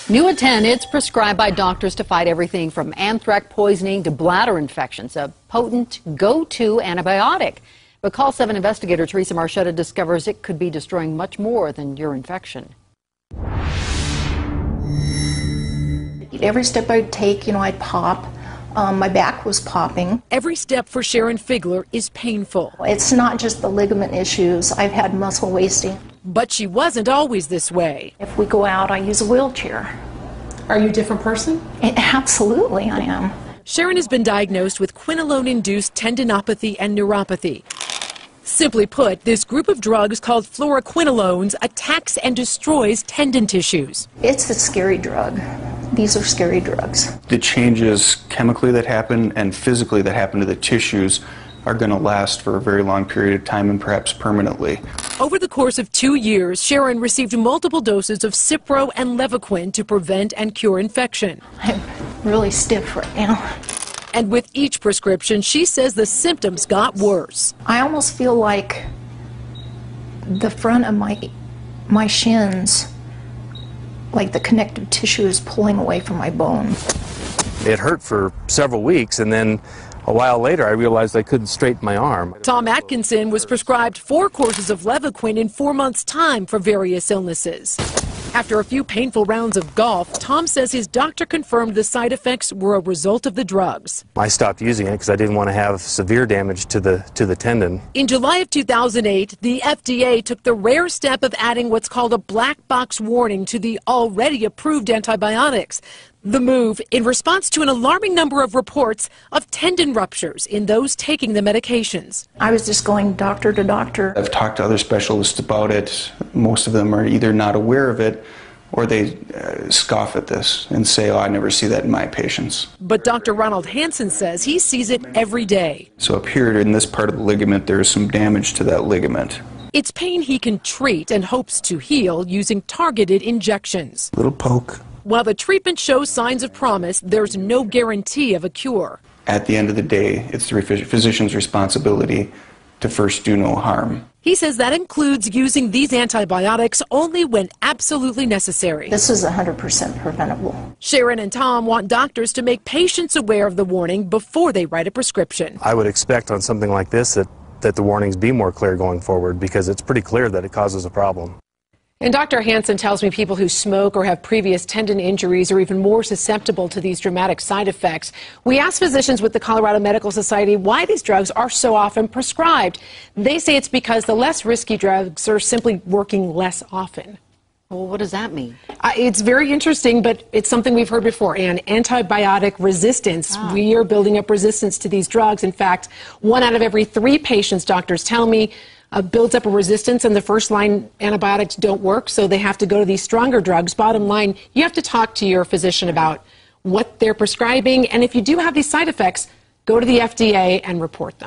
New at 10, it's prescribed by doctors to fight everything from anthrax poisoning to bladder infections, a potent go-to antibiotic. But Call 7 investigator Teresa Marchetta discovers it could be destroying much more than your infection. Every step I'd take, I'd pop. My back was popping. Every step for Sharon Figler is painful. It's not just the ligament issues. I've had muscle wasting. But she wasn't always this way. If we go out, I use a wheelchair. Are you a different person? Absolutely, I am. Sharon has been diagnosed with quinolone-induced tendinopathy and neuropathy. Simply put, this group of drugs called fluoroquinolones attacks and destroys tendon tissues. It's a scary drug. These are scary drugs. The changes chemically that happen and physically that happen to the tissues are going to last for a very long period of time and perhaps permanently. Over the course of 2 years, Sharon received multiple doses of Cipro and Levaquin to prevent and cure infection. I'm really stiff right now. And with each prescription, she says the symptoms got worse. I almost feel like the front of my shins, like the connective tissue is pulling away from my bone. It hurt for several weeks, and then a while later I realized I couldn't straighten my arm. Tom Atkinson was prescribed 4 courses of Levaquin in 4 months' time for various illnesses. After a few painful rounds of golf, Tom says his doctor confirmed the side effects were a result of the drugs. I stopped using it because I didn't want to have severe damage to the tendon. In July of 2008, the FDA took the rare step of adding what's called a black box warning to the already approved antibiotics. The move in response to an alarming number of reports of tendon ruptures in those taking the medications. I was just going doctor to doctor. I've talked to other specialists about it. Most of them are either not aware of it or they scoff at this and say, oh, I never see that in my patients. But Dr. Ronald Hansen says he sees it every day. So up here in this part of the ligament, there is some damage to that ligament. It's pain he can treat and hopes to heal using targeted injections. Little poke. While the treatment shows signs of promise, there's no guarantee of a cure. At the end of the day, it's the physician's responsibility to first do no harm. He says that includes using these antibiotics only when absolutely necessary. This is 100% preventable. Sharon and Tom want doctors to make patients aware of the warning before they write a prescription. I would expect on something like this that the warnings be more clear going forward, because it's pretty clear that it causes a problem. And Dr. Hansen tells me people who smoke or have previous tendon injuries are even more susceptible to these dramatic side effects. We asked physicians with the Colorado Medical Society why these drugs are so often prescribed. They say it's because the less risky drugs are simply working less often. Well, what does that mean? It's very interesting, but it's something we've heard before. And antibiotic resistance. We are building up resistance to these drugs. In fact, 1 out of every 3 patients, doctors tell me, builds up a resistance, and the first-line antibiotics don't work, so they have to go to these stronger drugs. Bottom line, you have to talk to your physician about what they're prescribing, and if you do have these side effects, go to the FDA and report them.